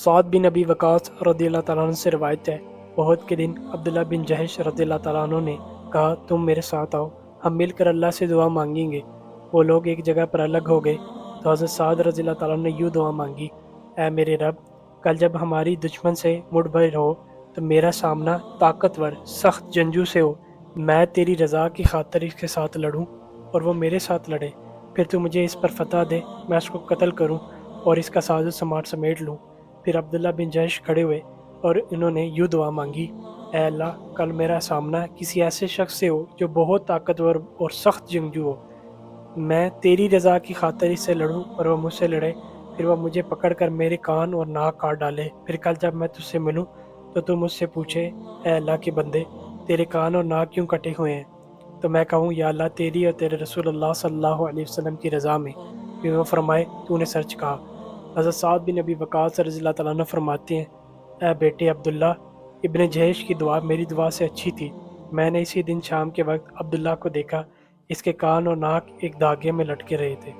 سعد بن ابی وقاص رضی اللہ تعالیٰ عنہ سے روایت ہے، احد کے دن عبداللہ بن جہش رضی اللہ تعالیٰ عنہ نے کہا تم میرے ساتھ آؤ، ہم مل کر اللہ سے دعا مانگیں گے۔ وہ لوگ ایک جگہ پر الگ ہو گئے تو حضرت سعد رضی اللہ تعالیٰ عنہ نے یوں دعا مانگی، اے میرے رب، کل جب ہماری دشمن سے مڑ بھر ہو تو میرا سامنا طاقتور سخت جنگجو سے ہو، میں تیری رضا کی خاطر اس کے ساتھ لڑوں اور وہ میرے ساتھ لڑے، پھر تو مجھے اس پر فتح دے، میں اس کو قتل کروں اور اس کا ساز و سماٹ سمیٹ لوں۔ پھر عبداللہ بن جہش کھڑے ہوئے اور انہوں نے یوں دعا مانگی، اے اللہ، کل میرا سامنا کسی ایسے شخص سے ہو جو بہت طاقتور اور سخت جنگجو ہو، میں تیری رضا کی خاطر اس سے لڑوں اور وہ مجھ سے لڑے، پھر وہ مجھے پکڑ کر میرے کان اور ناک کاٹ ڈالے، پھر کل جب میں تجھ سے ملوں تو تو مجھ سے پوچھے، اے اللہ کے بندے، تیرے کان اور ناک کیوں کٹے ہوئے ہیں؟ تو میں کہوں، یا اللہ، تیری اور تیرے رسول اللہ صلی اللہ علیہ وسلم کی رضا میں۔ پھر وہ فرمائے، تو نے سچ کہا۔ حضرت سعد بن ابی وقاص رضی اللہ تعالیٰ عنہ فرماتے ہیں، اے بیٹے عبداللہ، ابن جہش کی دعا میری دعا سے اچھی تھی۔ میں نے اسی دن شام کے وقت عبداللہ کو دیکھا، اس کے کان اور ناک ایک دھاگے میں لٹکے رہے تھے۔